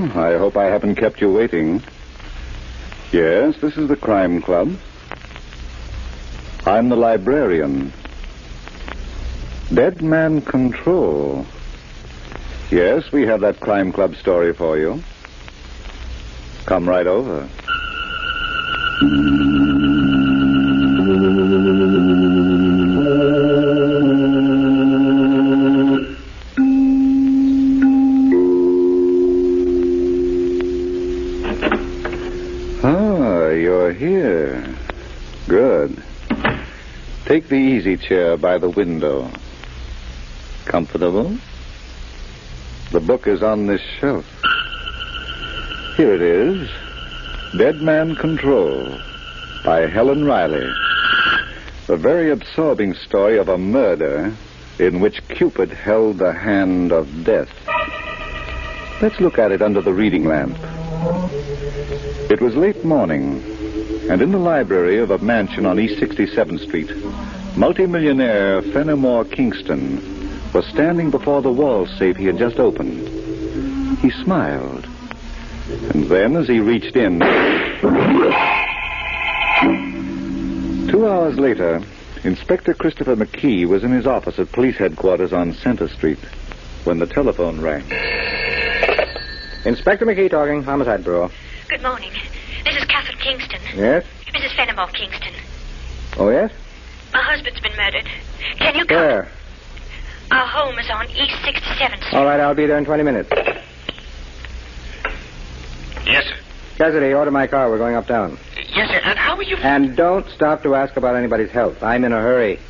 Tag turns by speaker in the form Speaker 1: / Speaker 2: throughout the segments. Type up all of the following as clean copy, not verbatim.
Speaker 1: Welcome. I hope I haven't kept you waiting. Yes, this is the Crime Club. I'm the Librarian. Dead Man Control. Yes, we have that Crime Club story for you. Come right over. You're here. Good. Take the easy chair by the window. Comfortable? The book is on this shelf. Here it is. Dead Man Control by Helen Riley. A very absorbing story of a murder in which Cupid held the hand of death. Let's look at it under the reading lamp. It was late morning, and in the library of a mansion on East 67th Street, multimillionaire Fenimore Kingston was standing before the wall safe he had just opened. He smiled, and then as he reached in... 2 hours later, Inspector Christopher McKee was in his office at police headquarters on Center Street when the telephone rang.
Speaker 2: Inspector McKee talking, Homicide Bureau.
Speaker 3: Good morning. This is Catherine Kingston.
Speaker 2: Yes?
Speaker 3: Mrs. Fenimore Kingston.
Speaker 2: Oh, yes?
Speaker 3: My husband's been murdered. Can you come?
Speaker 2: Where?
Speaker 3: Our home is on East 67th Street.
Speaker 2: All right, I'll be there in 20 minutes.
Speaker 4: Yes, sir.
Speaker 2: Cassidy, order my car. We're going uptown.
Speaker 4: Yes, sir. And how are you...
Speaker 2: And don't stop to ask about anybody's health. I'm in a hurry.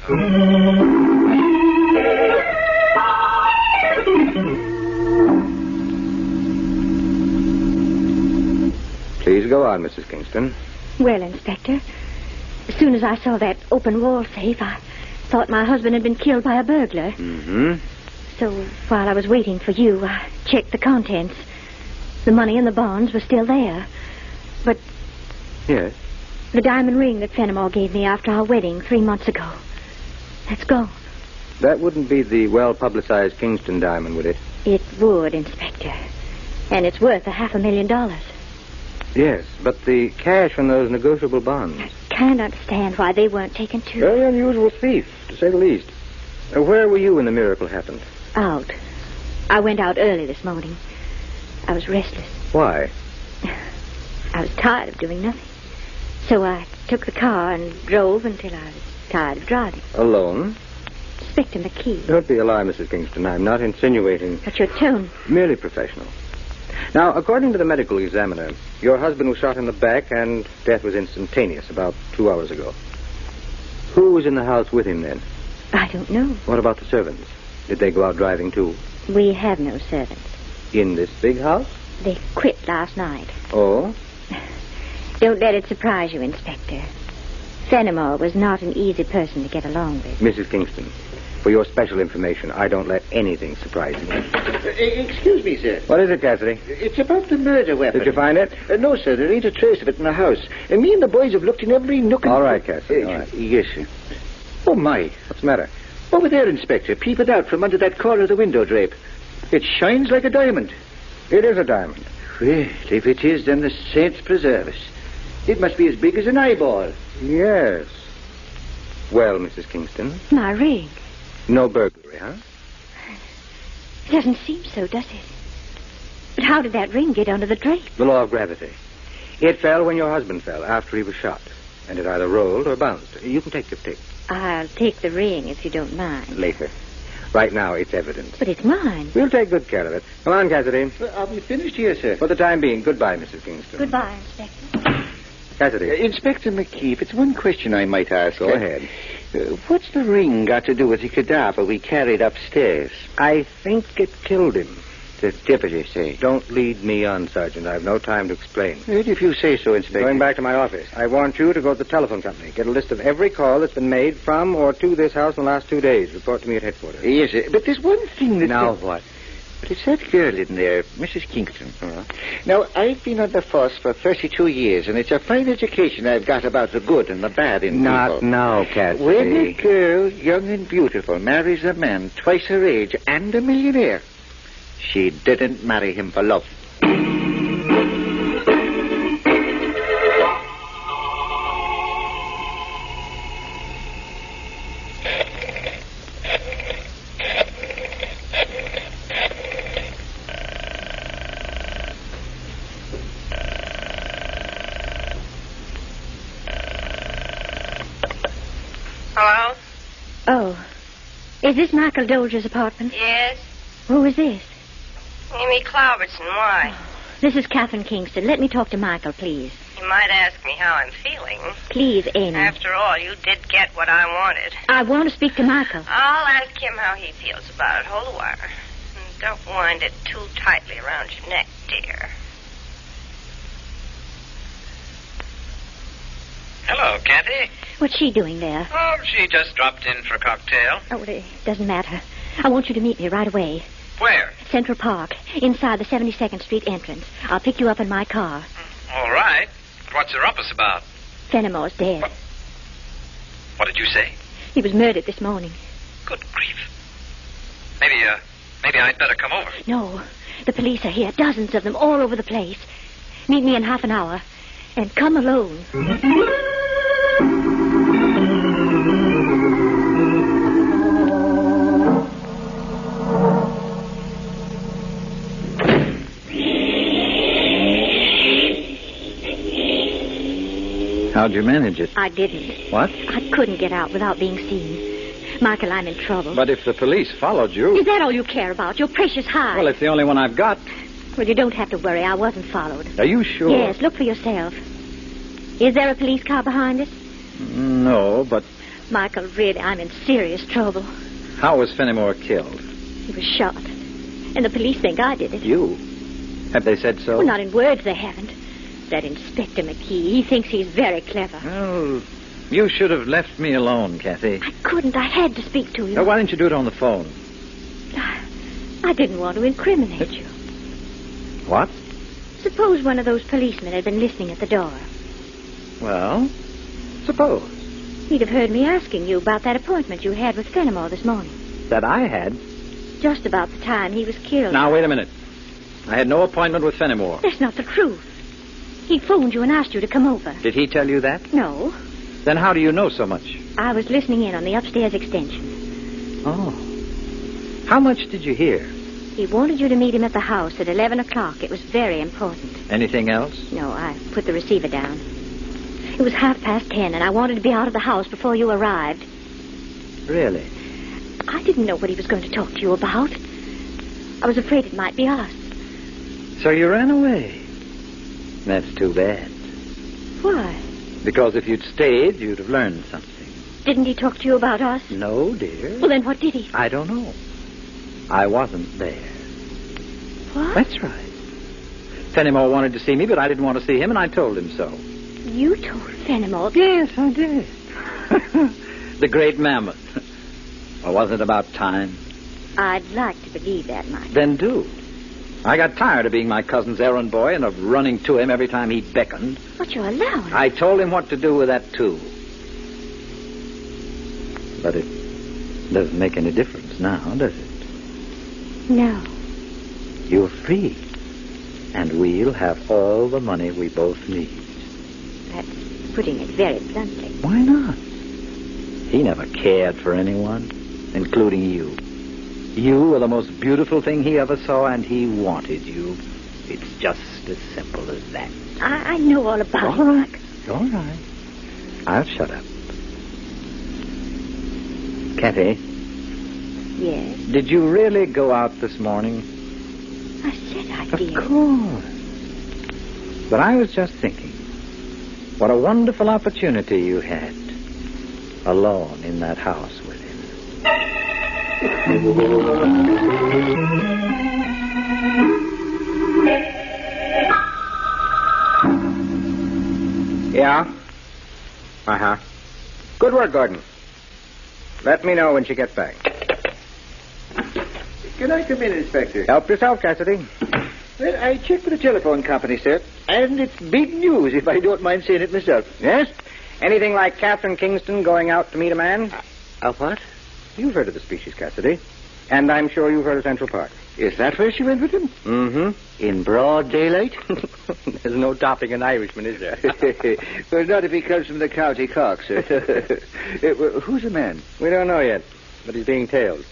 Speaker 2: Please go on, Mrs. Kingston.
Speaker 5: Well, Inspector, as soon as I saw that open wall safe, I thought my husband had been killed by a burglar.
Speaker 2: Mm-hmm.
Speaker 5: So while I was waiting for you, I checked the contents. The money and the bonds were still there. But...
Speaker 2: Yes?
Speaker 5: The diamond ring that Fenimore gave me after our wedding 3 months ago. That's gone.
Speaker 2: That wouldn't be the well-publicized Kingston diamond, would it?
Speaker 5: It would, Inspector. And it's worth $500,000.
Speaker 2: Yes, but the cash from those negotiable bonds.
Speaker 5: I can't understand why they weren't taken too.
Speaker 2: Very unusual thief, to say the least. Where were you when the miracle happened?
Speaker 5: Out. I went out early this morning. I was restless.
Speaker 2: Why?
Speaker 5: I was tired of doing nothing. So I took the car and drove until I was tired of driving.
Speaker 2: Alone?
Speaker 5: Inspector McKee.
Speaker 2: Don't be alarmed, Mrs. Kingston. I'm not insinuating.
Speaker 5: But your tone...
Speaker 2: Merely professional. Now, according to the medical examiner, your husband was shot in the back and death was instantaneous about 2 hours ago. Who was in the house with him then?
Speaker 5: I don't know.
Speaker 2: What about the servants? Did they go out driving too?
Speaker 5: We have no servants.
Speaker 2: In this big house?
Speaker 5: They quit last night.
Speaker 2: Oh?
Speaker 5: Don't let it surprise you, Inspector. Fenimore was not an easy person to get along with.
Speaker 2: Mrs. Kingston, for your special information, I don't let anything surprise me.
Speaker 4: Excuse me, sir.
Speaker 2: What is it, Cassidy?
Speaker 4: It's about the murder weapon.
Speaker 2: Did you find it?
Speaker 4: No, sir. There ain't a trace of it in the house. Me and the boys have looked in every nook and...
Speaker 2: All right, Cassidy, all right.
Speaker 4: Yes, sir. Oh, my.
Speaker 2: What's the matter?
Speaker 4: Over there, Inspector. Peep it out from under that corner of the window drape. It shines like a diamond.
Speaker 2: It is a diamond.
Speaker 4: Well, if it is, then the saints preserve us. It must be as big as an eyeball.
Speaker 2: Yes. Well, Mrs. Kingston?
Speaker 5: My ring.
Speaker 2: No burglary, huh?
Speaker 5: It doesn't seem so, does it? But how did that ring get under the drape?
Speaker 2: The law of gravity. It fell when your husband fell, after he was shot. And it either rolled or bounced. You can take your pick.
Speaker 5: I'll take the ring if you don't mind.
Speaker 2: Later. Right now, it's evidence.
Speaker 5: But it's mine.
Speaker 2: We'll take good care of it. Come on, Cassidy.
Speaker 4: Are we finished here, sir?
Speaker 2: For the time being, goodbye, Mrs. Kingston.
Speaker 5: Goodbye, Inspector.
Speaker 2: Cassidy.
Speaker 4: Inspector McKee, if it's one question I might ask.
Speaker 2: Go ahead.
Speaker 4: What's the ring got to do with the cadaver we carried upstairs?
Speaker 2: I think it killed him.
Speaker 4: The devil, you say?
Speaker 2: Don't lead me on, Sergeant. I've no time to explain.
Speaker 4: If you say so, Inspector.
Speaker 2: Going back to my office, I want you to go to the telephone company. Get a list of every call that's been made from or to this house in the last 2 days. Report to me at headquarters.
Speaker 4: Yes, sir. But there's one thing that...
Speaker 2: Now what?
Speaker 4: But it's that girl in there, Mrs. Kingston. Now, I've been on the force for 32 years, and it's a fine education I've got about the good and the bad in people.
Speaker 2: Not now, Cassidy.
Speaker 4: When a girl, young and beautiful, marries a man twice her age and a millionaire, she didn't marry him for love.
Speaker 5: Is this Michael Doldger's apartment?
Speaker 6: Yes.
Speaker 5: Who is this?
Speaker 6: Amy Cloverton, why?
Speaker 5: This is Catherine Kingston. Let me talk to Michael, please.
Speaker 6: You might ask me how I'm feeling.
Speaker 5: Please, Amy.
Speaker 6: After all, you did get what I wanted.
Speaker 5: I want to speak to Michael.
Speaker 6: I'll ask him how he feels about it. Hold the wire. And don't wind it too tightly around your neck, dear.
Speaker 7: Hello, Kathy.
Speaker 5: What's she doing there?
Speaker 7: Oh, she just dropped in for a cocktail.
Speaker 5: Oh, it doesn't matter. I want you to meet me right away.
Speaker 7: Where?
Speaker 5: Central Park, inside the 72nd Street entrance. I'll pick you up in my car.
Speaker 7: All right. What's the rumpus about?
Speaker 5: Fenimore's dead.
Speaker 7: What did you say?
Speaker 5: He was murdered this morning.
Speaker 7: Good grief. Maybe I'd better come over.
Speaker 5: No, the police are here, dozens of them, all over the place. Meet me in half an hour, and come alone.
Speaker 2: How'd you manage it?
Speaker 5: I didn't.
Speaker 2: What?
Speaker 5: I couldn't get out without being seen. Michael, I'm in trouble.
Speaker 2: But if the police followed you...
Speaker 5: Is that all you care about? Your precious hide?
Speaker 2: Well, it's the only one I've got.
Speaker 5: Well, you don't have to worry. I wasn't followed.
Speaker 2: Are you sure?
Speaker 5: Yes, look for yourself. Is there a police car behind us?
Speaker 2: No, but...
Speaker 5: Michael, really, I'm in serious trouble.
Speaker 2: How was Fenimore killed?
Speaker 5: He was shot. And the police think I did it.
Speaker 2: You? Have they said so?
Speaker 5: Well, not in words, they haven't. That Inspector McKee, he thinks he's very clever.
Speaker 2: Oh, you should have left me alone, Kathy.
Speaker 5: I couldn't. I had to speak to you.
Speaker 2: Now, why didn't you do it on the phone?
Speaker 5: I didn't want to incriminate you.
Speaker 2: What?
Speaker 5: Suppose one of those policemen had been listening at the door.
Speaker 2: Well, suppose.
Speaker 5: He'd have heard me asking you about that appointment you had with Fenimore this morning.
Speaker 2: That I had?
Speaker 5: Just about the time he was killed.
Speaker 2: Now, wait a minute. I had no appointment with Fenimore.
Speaker 5: That's not the truth. He phoned you and asked you to come over.
Speaker 2: Did he tell you that?
Speaker 5: No.
Speaker 2: Then how do you know so much?
Speaker 5: I was listening in on the upstairs extension.
Speaker 2: Oh. How much did you hear?
Speaker 5: He wanted you to meet him at the house at 11 o'clock. It was very important.
Speaker 2: Anything else?
Speaker 5: No, I put the receiver down. It was 10:30, and I wanted to be out of the house before you arrived.
Speaker 2: Really?
Speaker 5: I didn't know what he was going to talk to you about. I was afraid it might be us.
Speaker 2: So you ran away? That's too bad.
Speaker 5: Why?
Speaker 2: Because if you'd stayed, you'd have learned something.
Speaker 5: Didn't he talk to you about us?
Speaker 2: No, dear.
Speaker 5: Well, then what did he?
Speaker 2: I don't know. I wasn't there.
Speaker 5: What?
Speaker 2: That's right. Fenimore wanted to see me, but I didn't want to see him, and I told him so.
Speaker 5: You told Fenimore?
Speaker 2: Yes, I did. The great mammoth. Well, wasn't it about time?
Speaker 5: I'd like to believe that, Mike.
Speaker 2: Then do. I got tired of being my cousin's errand boy and of running to him every time he beckoned.
Speaker 5: But you're allowed.
Speaker 2: I told him what to do with that, too. But it doesn't make any difference now, does it?
Speaker 5: No.
Speaker 2: You're free. And we'll have all the money we both need.
Speaker 5: That's putting it very bluntly.
Speaker 2: Why not? He never cared for anyone, including you. You were the most beautiful thing he ever saw, and he wanted you. It's just as simple as that.
Speaker 5: I know all about it.
Speaker 2: All right. All right. I'll shut up. Kathy?
Speaker 5: Yes?
Speaker 2: Did you really go out this morning?
Speaker 5: I said I did.
Speaker 2: Of course. But I was just thinking, what a wonderful opportunity you had, alone in that house with him. Yeah? Uh-huh. Good work, Gordon. Let me know when she gets back.
Speaker 4: Can I come in, Inspector?
Speaker 2: Help yourself, Cassidy.
Speaker 4: Well, I checked with the telephone company, sir, and it's big news, if I don't mind saying it myself.
Speaker 2: Yes? Anything like Catherine Kingston going out to meet a man?
Speaker 4: A what?
Speaker 2: You've heard of the species, Cassidy. And I'm sure you've heard of Central Park.
Speaker 4: Is that where she went with him?
Speaker 2: Mm-hmm.
Speaker 4: In broad daylight?
Speaker 2: There's no topping an Irishman, is there?
Speaker 4: Well, not if he comes from the county Cork, sir. Who's the man?
Speaker 2: We don't know yet, but he's being tailed.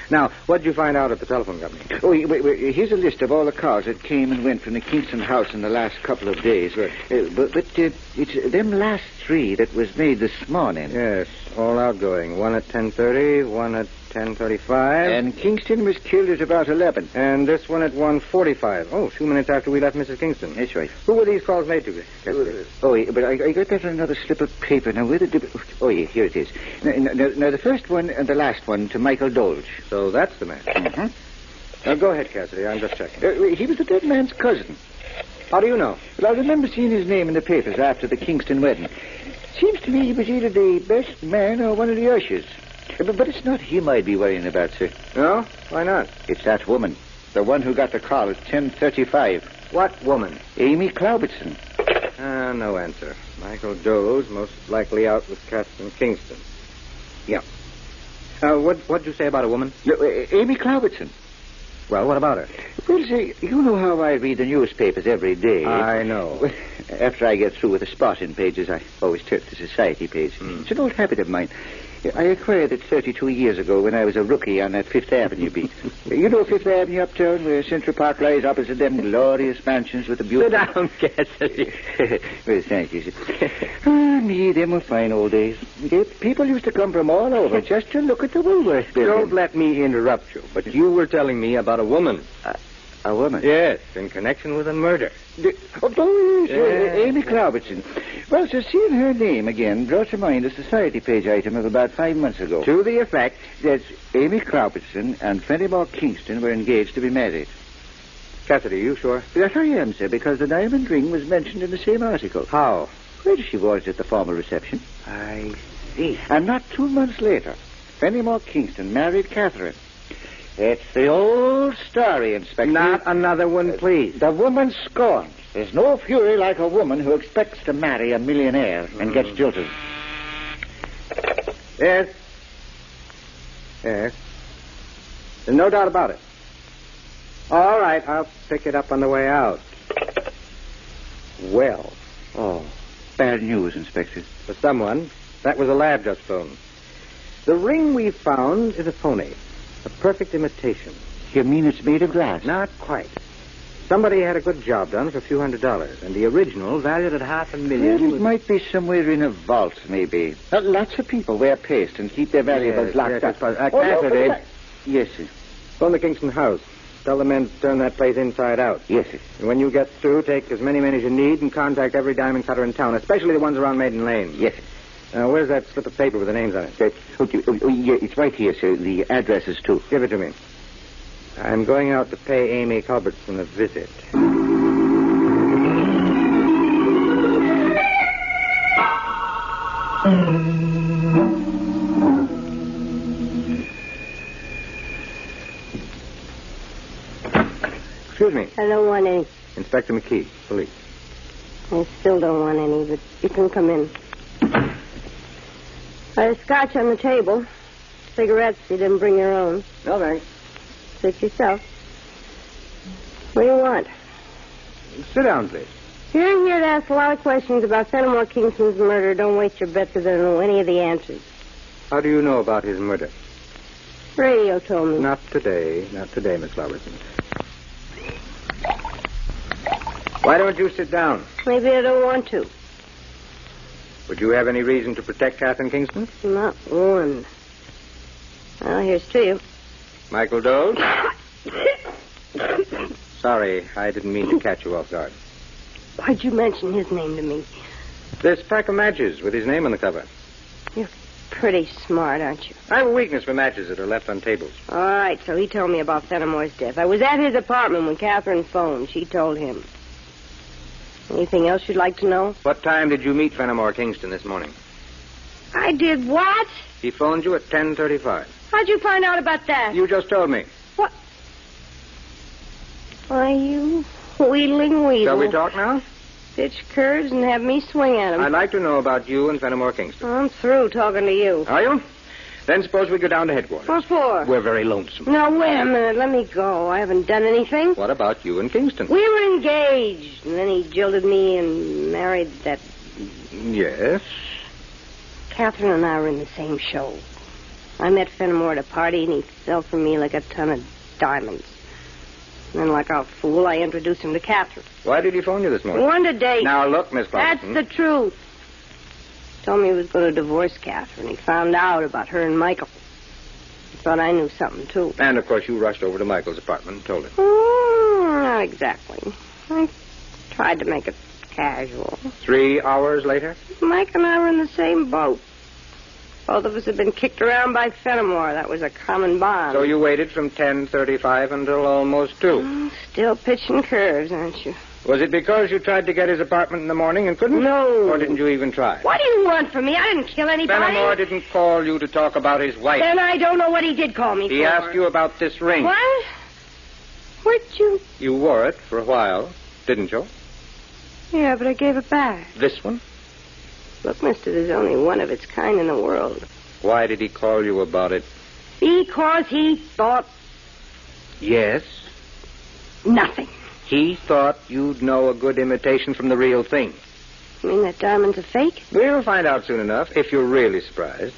Speaker 2: Now, what did you find out at the telephone company?
Speaker 4: Oh, wait, here's a list of all the cars that came and went from the Kingston house in the last couple of days.
Speaker 2: Good.
Speaker 4: But it's them last three that was made this morning.
Speaker 2: Yes, all outgoing. One at 10:30, one at
Speaker 8: 10:35.
Speaker 4: And Kingston was killed at about 11.
Speaker 8: And this one at 1:45. Oh, 2 minutes after we left Mrs. Kingston.
Speaker 4: That's right.
Speaker 8: Who were these calls made to?
Speaker 4: Yeah, but I got that on another slip of paper. Now, where did... Oh, yeah, here it is. Now, the first one and the last one to Michael Dolge.
Speaker 8: So that's the man.
Speaker 4: Mm-hmm.
Speaker 8: Now, go ahead, Cassidy. I'm just checking.
Speaker 4: He was the dead man's cousin.
Speaker 8: How do you know?
Speaker 4: Well, I remember seeing his name in the papers after the Kingston wedding. Seems to me he was either the best man or one of the ushers. But it's not him I'd be worrying about, sir.
Speaker 8: No? Why not?
Speaker 4: It's that woman. The one who got the call at 10:35.
Speaker 8: What woman?
Speaker 4: Amy Cloubertson.
Speaker 8: No answer. Michael Doe's most likely out with Captain Kingston. Yeah. What'd you say about a woman?
Speaker 4: No, Amy Cloubertson.
Speaker 8: Well, what about her?
Speaker 4: Well, see, you know how I read the newspapers every day.
Speaker 8: I know.
Speaker 4: After I get through with the spotting pages, I always turn to the society page. It's an old habit of mine. I acquired it 32 years ago when I was a rookie on that Fifth Avenue beat. You know Fifth Avenue uptown, where Central Park lies opposite them glorious mansions with the beautiful...
Speaker 8: Sit down, Cassidy.
Speaker 4: Well, thank you. Me, them were fine old days. People used to come from all over just to look at the Woolworth building.
Speaker 8: Don't let me interrupt you, but you were telling me about a woman.
Speaker 4: A woman?
Speaker 8: Yes, in connection with a murder.
Speaker 4: Amy Cloubertson. Well, so seeing her name again brought to mind a society page item of about 5 months ago.
Speaker 8: To the effect
Speaker 4: that Amy Cloubertson and Fenimore Kingston were engaged to be married.
Speaker 8: Cassidy, you sure?
Speaker 4: That I am, sir, because the diamond ring was mentioned in the same article.
Speaker 8: How?
Speaker 4: Well, she wore it at the formal reception.
Speaker 8: I see.
Speaker 4: And not 2 months later, Fenimore Kingston married Catherine. It's the old story, Inspector.
Speaker 8: Not another one, please.
Speaker 4: The woman scorned. There's no fury like a woman who expects to marry a millionaire and gets jilted.
Speaker 8: Yes. Yes. There's no doubt about it. All right, I'll pick it up on the way out. Well.
Speaker 4: Oh, bad news, Inspector.
Speaker 8: For someone, that was a lab just phone. The ring we found is a phony. A perfect imitation.
Speaker 4: You mean it's made of glass?
Speaker 8: Not quite. Somebody had a good job done for a few $100s, and the original, valued at $500,000...
Speaker 4: Well, it might be somewhere in a vault, maybe. Lots of people wear paste and keep their valuables locked up.
Speaker 8: Cassidy.
Speaker 4: Yes, sir.
Speaker 8: Phone the Kingston house. Tell the men to turn that place inside out.
Speaker 4: Yes, sir.
Speaker 8: And when you get through, take as many men as you need and contact every diamond cutter in town, especially the ones around Maiden Lane.
Speaker 4: Yes, sir.
Speaker 8: Now, where's that slip of paper with the names on it?
Speaker 4: Yeah, it's right here, sir. The addresses, too.
Speaker 8: Give it to me. I'm going out to pay Amy Culbertson a visit. Excuse me.
Speaker 9: I don't want any.
Speaker 8: Inspector McKee, police.
Speaker 9: I still don't want any, but you can come in. There's scotch on the table. Cigarettes, you didn't bring your own.
Speaker 8: No, thanks.
Speaker 9: Suit yourself. What do you want?
Speaker 8: Sit down, please.
Speaker 9: You're here to ask a lot of questions about Fenimore Kingston's murder. Don't waste your breath because I don't know any of the answers.
Speaker 8: How do you know about his murder?
Speaker 9: Radio told me.
Speaker 8: Not today. Not today, Miss Robertson. Why don't you sit down?
Speaker 9: Maybe I don't want to.
Speaker 8: Would you have any reason to protect Catherine Kingston?
Speaker 9: Not one. Well, here's to you.
Speaker 8: Michael Doe? Sorry, I didn't mean to catch you off guard.
Speaker 9: Why'd you mention his name to me?
Speaker 8: This pack of matches with his name on the cover.
Speaker 9: You're pretty smart, aren't you?
Speaker 8: I have a weakness for matches that are left on tables.
Speaker 9: All right, so he told me about Fenimore's death. I was at his apartment when Catherine phoned. She told him. Anything else you'd like to know?
Speaker 8: What time did you meet Fenimore Kingston this morning?
Speaker 9: I did what?
Speaker 8: He phoned you at 10:35.
Speaker 9: How'd you find out about that?
Speaker 8: You just told me.
Speaker 9: What? Why, you wheedling weasel.
Speaker 8: Shall we talk now?
Speaker 9: Pitch curves and have me swing at him.
Speaker 8: I'd like to know about you and Fenimore Kingston.
Speaker 9: I'm through talking to you.
Speaker 8: Are you? Then suppose we go down to headquarters.
Speaker 9: What for?
Speaker 8: We're very lonesome.
Speaker 9: Now, wait a minute. Let me go. I haven't done anything.
Speaker 8: What about you and Kingston?
Speaker 9: We were engaged, and then he jilted me and married that...
Speaker 8: Yes?
Speaker 9: Catherine and I were in the same show. I met Fenimore at a party, and he fell for me like a ton of diamonds. And then, like a fool, I introduced him to Catherine.
Speaker 8: Why did he phone you this
Speaker 9: We
Speaker 8: morning?
Speaker 9: wanted a date.
Speaker 8: Now, look, Miss
Speaker 9: That's
Speaker 8: Cloubertson.
Speaker 9: the truth. Told me he was going to divorce Catherine. He found out about her and Michael. Thought I knew something, too.
Speaker 8: And, of course, you rushed over to Michael's apartment and told him.
Speaker 9: Not exactly. I tried to make it casual.
Speaker 8: 3 hours later?
Speaker 9: Mike and I were in the same boat. Both of us had been kicked around by Fenimore. That was a common bond.
Speaker 8: So you waited from 10:35 until almost 2.
Speaker 9: Still pitching curves, aren't you?
Speaker 8: Was it because you tried to get his apartment in the morning and couldn't?
Speaker 9: No.
Speaker 8: Or didn't you even try?
Speaker 9: What do you want from me? I didn't kill anybody.
Speaker 8: Fenimore didn't call you to talk about his wife.
Speaker 9: Then I don't know what he did call me for.
Speaker 8: He asked you about this ring.
Speaker 9: What? Where'd you...
Speaker 8: You wore it for a while, didn't you?
Speaker 9: Yeah, but I gave it back.
Speaker 8: This one?
Speaker 9: Look, mister, there's only one of its kind in the world.
Speaker 8: Why did he call you about it?
Speaker 9: Because he thought...
Speaker 8: Yes?
Speaker 9: Nothing.
Speaker 8: He thought you'd know a good imitation from the real thing.
Speaker 9: You mean that diamond's a fake?
Speaker 8: We'll find out soon enough, if you're really surprised.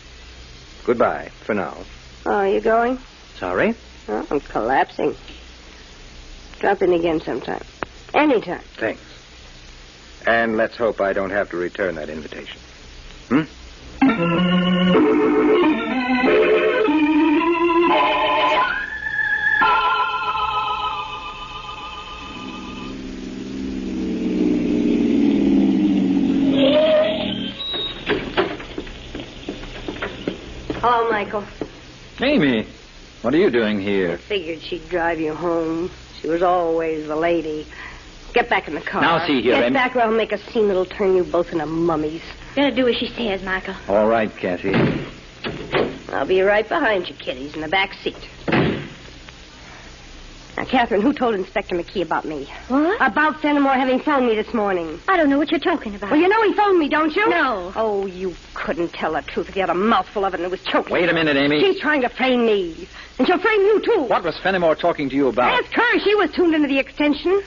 Speaker 8: Goodbye, for now.
Speaker 9: Oh, you going?
Speaker 8: Sorry?
Speaker 9: Oh, I'm collapsing. Drop in again sometime. Anytime.
Speaker 8: Thanks. And let's hope I don't have to return that invitation.
Speaker 9: Hello, Michael.
Speaker 2: Amy, what are you doing
Speaker 9: I
Speaker 2: here?
Speaker 9: figured she'd drive you home. She was always the lady. Get back in the car.
Speaker 2: Now, see here,
Speaker 9: Get
Speaker 2: Amy.
Speaker 9: back or I'll make a scene that'll turn you both into mummies.
Speaker 5: Gotta do as she says, Michael.
Speaker 2: All right, Kathy.
Speaker 9: I'll be right behind you, kiddies, in the back seat. Now, Catherine, who told Inspector McKee about me?
Speaker 5: What?
Speaker 9: About Fenimore having phoned me this morning.
Speaker 5: I don't know what you're talking about.
Speaker 9: Well, you know he phoned me, don't you?
Speaker 5: No.
Speaker 9: Oh, you couldn't tell the truth if you had a mouthful of it and it was choking.
Speaker 2: Wait a minute, Amy.
Speaker 9: She's trying to frame me. And she'll frame you, too.
Speaker 2: What was Fenimore talking to you about?
Speaker 9: Ask her. She was tuned into the extension.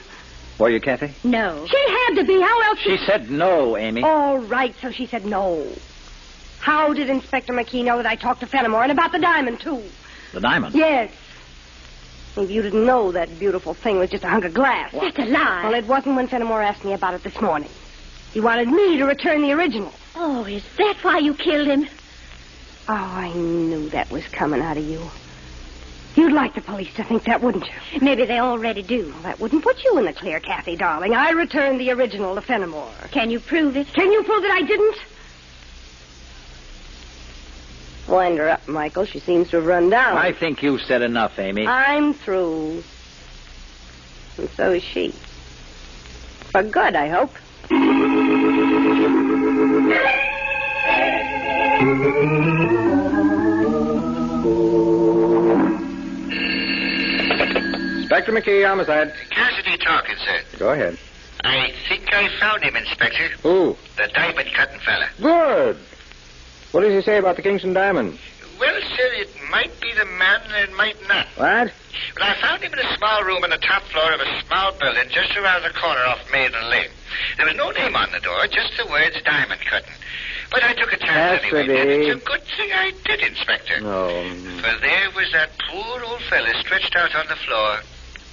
Speaker 2: Were you, Kathy?
Speaker 5: No.
Speaker 9: She had to be. How else?
Speaker 2: She said no, Amy.
Speaker 9: All right, so she said no. How did Inspector McKee know that I talked to Fenimore and about the diamond, too?
Speaker 2: The diamond?
Speaker 9: Yes. Maybe you didn't know that beautiful thing was just a hunk of glass.
Speaker 5: That's a lie.
Speaker 9: Well, it wasn't when Fenimore asked me about it this morning. He wanted me to return the original.
Speaker 5: Oh, is that why you killed him?
Speaker 9: Oh, I knew that was coming out of you. You'd like the police to think that, wouldn't you?
Speaker 5: Maybe they already do.
Speaker 9: Well, that wouldn't put you in the clear, Kathy, darling. I returned the original to Fenimore.
Speaker 5: Can you prove it?
Speaker 9: Can you prove that I didn't? Wind her up, Michael. She seems to have run down.
Speaker 2: I think you've said enough, Amy.
Speaker 9: I'm through. And so is she. For good, I hope.
Speaker 8: Inspector McKee, homicide.
Speaker 10: Cassidy talking, sir.
Speaker 8: Go ahead.
Speaker 10: I think I found him, Inspector.
Speaker 8: Who?
Speaker 10: The diamond cutting fella.
Speaker 8: Good. What does he say about the Kingston diamond?
Speaker 10: Well, sir, it might be the man and it might not.
Speaker 8: What?
Speaker 10: Well, I found him in a small room on the top floor of a small building just around the corner off Maiden Lane. There was no name on the door, just the words diamond cutting. But I took a chance anyway, and it's a good thing I did, Inspector.
Speaker 8: No.
Speaker 10: For there was that poor old fella stretched out on the floor,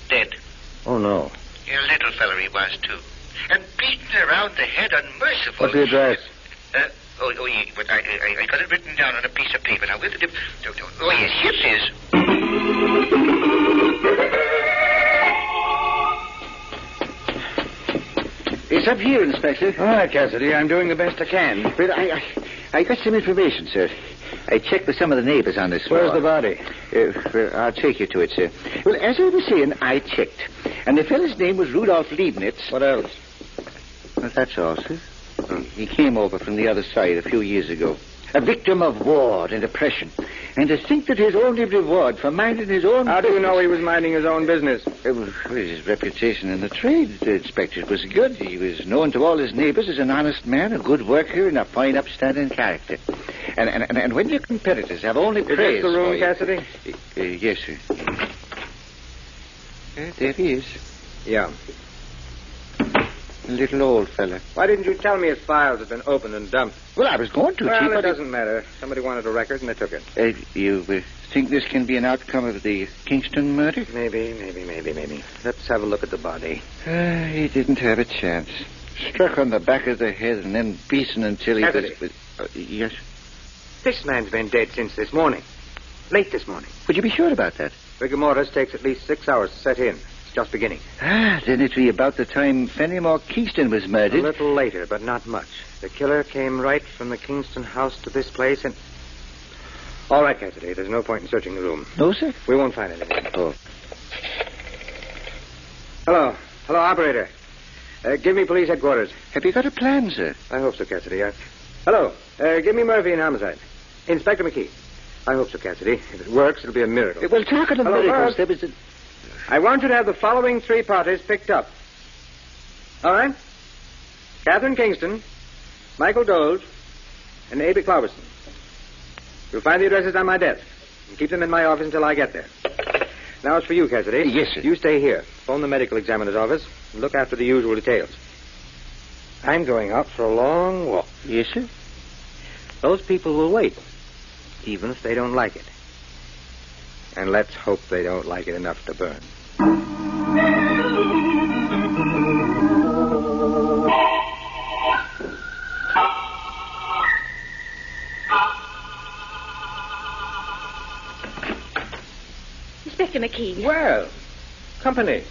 Speaker 10: dead.
Speaker 8: Oh, no.
Speaker 10: A little fella he was, too. And beaten around the head unmerciful.
Speaker 8: What's the address?
Speaker 10: Yeah, but I got it written down on a piece of paper. Now, where did it... Oh, yes, here it is.
Speaker 4: It's up here, Inspector.
Speaker 8: All right, Cassidy. I'm doing the best I can.
Speaker 4: But I got some information, sir. I checked with some of the neighbors on this floor.
Speaker 8: Where's the body?
Speaker 4: Well, I'll take you to it, sir. Well, as I was saying, I checked. And the fellow's name was Rudolph Leibniz.
Speaker 8: What else?
Speaker 4: Well, that's all, sir. He came over from the other side a few years ago. A victim of war and oppression. And to think that his only reward for minding his own
Speaker 8: How do you know he was minding his own business?
Speaker 4: His reputation in the trade, Inspector, was good. He was known to all his neighbors as an honest man, a good worker, and a fine, upstanding character. And when your competitors have only praise
Speaker 8: Is this the room,
Speaker 4: for you...
Speaker 8: Cassidy?
Speaker 4: Yes, sir. There he is.
Speaker 8: Yeah.
Speaker 4: A little old fella.
Speaker 8: Why didn't you tell me his files had been opened and dumped?
Speaker 4: Well, I was going to,
Speaker 8: Well,
Speaker 4: Chief.
Speaker 8: it doesn't matter. Somebody wanted a record and they took it.
Speaker 4: You think this can be an outcome of the Kingston murder?
Speaker 8: Maybe. Let's have a look at the body.
Speaker 4: He didn't have a chance. Struck on the back of the head and then beaten until he
Speaker 8: Cassidy.
Speaker 4: was... yes?
Speaker 8: This man's been dead since this morning. Late this morning.
Speaker 4: Would you be sure about that?
Speaker 8: Rigor mortis takes at least 6 hours to set in. It's just beginning.
Speaker 4: Then it'd be about the time Fenimore Kingston was murdered.
Speaker 8: A little later, but not much. The killer came right from the Kingston house to this place and... All right, Cassidy. There's no point in searching the room.
Speaker 4: No, sir?
Speaker 8: We won't find anything.
Speaker 4: Oh.
Speaker 8: Hello, operator. Give me police headquarters.
Speaker 4: Have you got a plan, sir?
Speaker 8: I hope so, Cassidy. Hello, give me Murphy and homicide. Inspector McKee. I hope so, Cassidy. If it works, it'll be a miracle.
Speaker 4: Well, talking of miracles, there was a...
Speaker 8: I want you to have the following 3 parties picked up. All right? Catherine Kingston, Michael Doles, and Abby Cloverson. You'll find the addresses on my desk. And keep them in my office until I get there. Now it's for you, Cassidy.
Speaker 4: Yes, sir.
Speaker 8: You stay here. Phone the medical examiner's office and look after the usual details. I'm going out for a long walk.
Speaker 4: Yes, sir?
Speaker 8: Those people will wait, even if they don't like it. And let's hope they don't like it enough to burn.
Speaker 5: Inspector McKee.
Speaker 8: Well, company.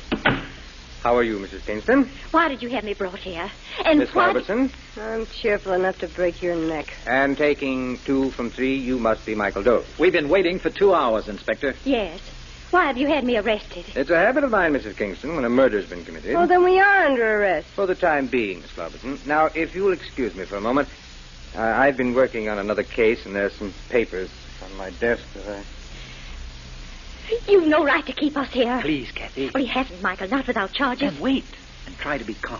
Speaker 8: How are you, Mrs. Kingston?
Speaker 5: Why did you have me brought here? And
Speaker 8: Miss
Speaker 5: why...
Speaker 8: Robertson?
Speaker 9: I'm cheerful enough to break your neck.
Speaker 8: And taking 2 from 3, you must be Michael Doe.
Speaker 2: We've been waiting for 2 hours, Inspector.
Speaker 5: Yes. Why have you had me arrested?
Speaker 8: It's a habit of mine, Mrs. Kingston, when a murder's been committed.
Speaker 9: Well, then we are under arrest.
Speaker 8: For the time being, Miss Robertson. Now, if you'll excuse me for a moment, I've been working on another case, and there's some papers on my desk that
Speaker 5: You've no right to keep us here.
Speaker 2: Please, Kathy.
Speaker 5: Well, he hasn't, Michael, not without charges.
Speaker 2: Then wait and try to be calm.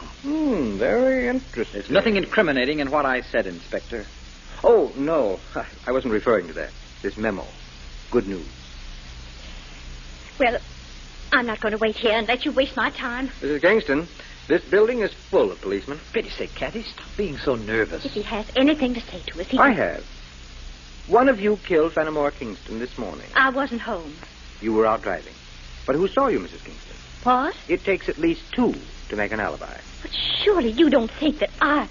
Speaker 8: Very interesting.
Speaker 2: There's nothing incriminating in what I said, Inspector.
Speaker 8: Oh, no. I wasn't referring to that. This memo. Good news.
Speaker 5: Well, I'm not going to wait here and let you waste my time.
Speaker 8: Mrs. Kingston, this building is full of policemen.
Speaker 2: For pity's sake, Kathy, stop being so nervous.
Speaker 5: If he has anything to say to us,
Speaker 8: I have. One of you killed Fenimore Kingston this morning.
Speaker 5: I wasn't home.
Speaker 8: You were out driving. But who saw you, Mrs. Kingston?
Speaker 5: What?
Speaker 8: It takes at least 2 to make an alibi.
Speaker 5: But surely you don't think that I...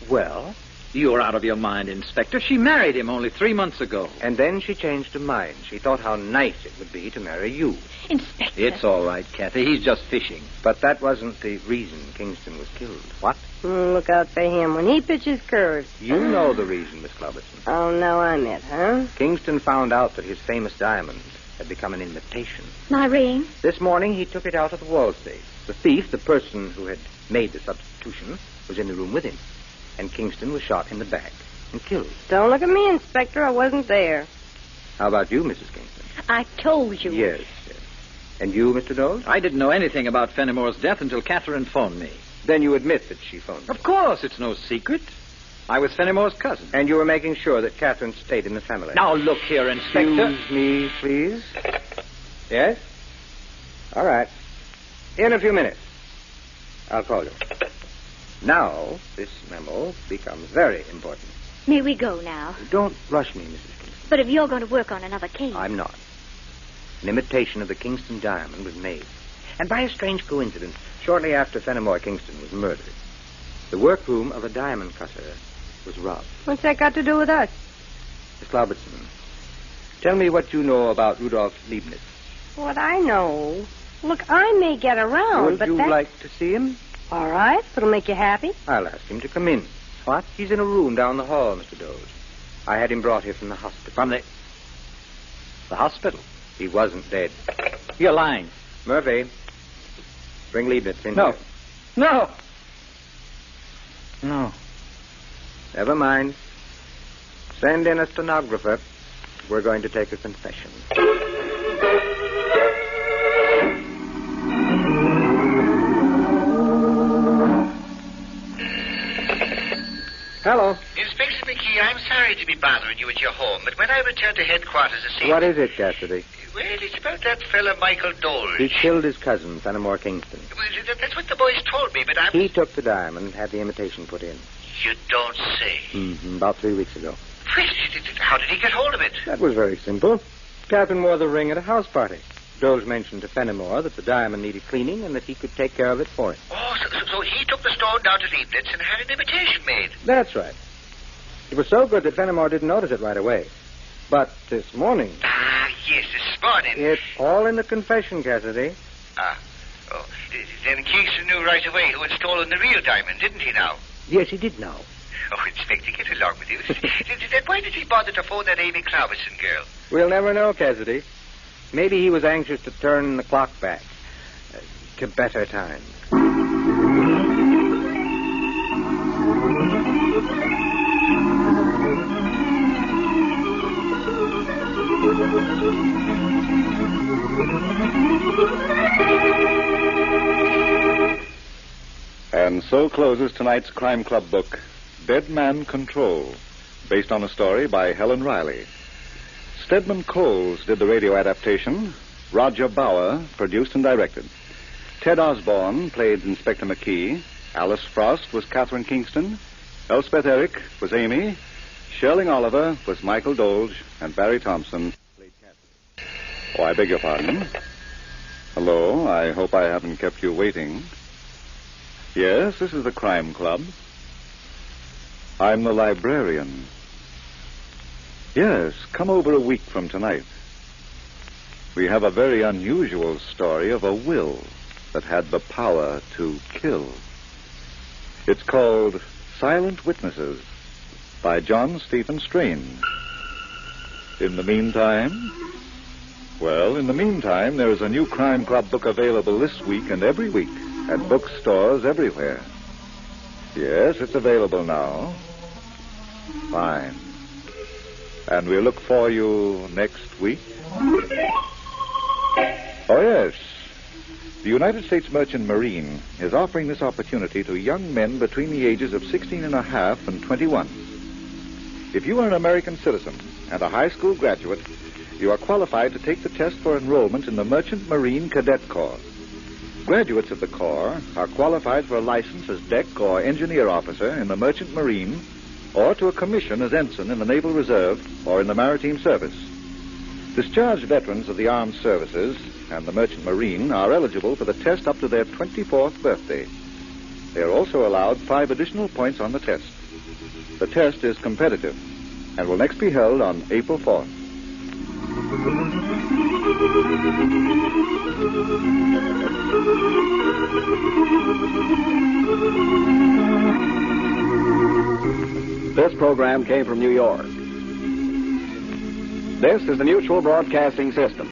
Speaker 8: Well,
Speaker 2: You're out of your mind, Inspector. She married him only 3 months ago.
Speaker 8: and then she changed her mind. She thought how nice it would be to marry you.
Speaker 5: Inspector...
Speaker 2: It's all right, Kathy. He's just fishing.
Speaker 8: But that wasn't the reason Kingston was killed. What?
Speaker 9: Look out for him when he pitches curves.
Speaker 8: You know the reason, Miss Cloverton.
Speaker 9: Oh, now I'm it, huh?
Speaker 8: Kingston found out that his famous diamond had become an imitation.
Speaker 5: My ring?
Speaker 8: This morning, he took it out of the wall safe. The thief, the person who had made the substitution, was in the room with him. And Kingston was shot in the back and killed.
Speaker 9: Don't look at me, Inspector. I wasn't there.
Speaker 8: How about you, Mrs. Kingston?
Speaker 5: I told you.
Speaker 8: Yes. And you, Mr. Doles?
Speaker 2: I didn't know anything about Fenimore's death until Catherine phoned me.
Speaker 8: Then you admit that she phoned you.
Speaker 2: Of course, it's no secret. I was Fenimore's cousin.
Speaker 8: And you were making sure that Catherine stayed in the family.
Speaker 2: Now, look here, Inspector.
Speaker 8: Excuse me, please. Yes? All right. In a few minutes. I'll call you. Now, this memo becomes very important.
Speaker 5: May we go now?
Speaker 8: Don't rush me, Mrs. Kingston.
Speaker 5: But if you're going to work on another case...
Speaker 8: I'm not. An imitation of the Kingston diamond was made. And by a strange coincidence, shortly after Fenimore Kingston was murdered, the workroom of a diamond cutter was robbed.
Speaker 9: What's that got to do with us?
Speaker 8: Miss Cloverton, tell me what you know about Rudolf Leibniz.
Speaker 9: What I know. Look, I may get around,
Speaker 8: Would
Speaker 9: but
Speaker 8: you
Speaker 9: that's...
Speaker 8: like to see him?
Speaker 9: All right, if it'll make you happy.
Speaker 8: I'll ask him to come in. What? He's in a room down the hall, Mr. Doles. I had him brought here from the hospital.
Speaker 2: From the hospital?
Speaker 8: He wasn't dead.
Speaker 2: You're lying.
Speaker 8: Murphy, bring Leibniz in
Speaker 2: No.
Speaker 8: here.
Speaker 2: No. No.
Speaker 8: Never mind. Send in a stenographer. We're going to take a confession. Hello.
Speaker 10: Inspector McKee, I'm sorry to be bothering you at your home, but when I returned to headquarters this evening...
Speaker 8: What is it, Cassidy?
Speaker 10: Well, it's about that fella Michael Doles.
Speaker 8: He killed his cousin, Fenimore Kingston.
Speaker 10: Well, that's what the boys told me, but I'm...
Speaker 8: He took the diamond, had the imitation put in.
Speaker 10: You don't say.
Speaker 8: About 3 weeks ago.
Speaker 10: Well, how did he get hold of it?
Speaker 8: That was very simple. Catherine wore the ring at a house party. Doles mentioned to Fenimore that the diamond needed cleaning and that he could take care of it for him.
Speaker 10: Oh, so he took the stone down to Leibniz and had an imitation made.
Speaker 8: That's right. It was so good that Fenimore didn't notice it right away. But this morning...
Speaker 10: Yes, this morning.
Speaker 8: It's all in the confession, Cassidy.
Speaker 10: Ah. Oh. Then Kingston knew right away who had stolen the real diamond, didn't he now?
Speaker 8: Yes, he did know.
Speaker 10: Oh, Inspector, get along with you. Then why did he bother to phone that Amy Cloverson girl?
Speaker 8: We'll never know, Cassidy. Maybe he was anxious to turn the clock back to better times.
Speaker 1: And so closes tonight's Crime Club book, Dead Man Control, based on a story by Helen Riley. Stedman Coles did the radio adaptation. Roger Bauer produced and directed. Ted Osborne played Inspector McKee. Alice Frost was Catherine Kingston. Elspeth Eric was Amy. Sherling Oliver was Michael Dolge. And Barry Thomson played Cassidy. Oh, I beg your pardon. Hello, I hope I haven't kept you waiting. Yes, this is the Crime Club. I'm the librarian. Yes, come over a week from tonight. We have a very unusual story of a will that had the power to kill. It's called Silent Witnesses by John Stephen Strain. In the meantime, there is a new Crime Club book available this week and every week at bookstores everywhere. Yes, it's available now. Fine. And we'll look for you next week. Oh, yes. The United States Merchant Marine is offering this opportunity to young men between the ages of 16 and a half and 21. If you are an American citizen and a high school graduate, you are qualified to take the test for enrollment in the Merchant Marine Cadet Corps. Graduates of the Corps are qualified for a license as deck or engineer officer in the Merchant Marine or to a commission as ensign in the Naval Reserve or in the Maritime Service. Discharged veterans of the armed services and the Merchant Marine are eligible for the test up to their 24th birthday. They are also allowed 5 additional points on the test. The test is competitive and will next be held on April 4th.
Speaker 11: This program came from New York. This is the Mutual Broadcasting System.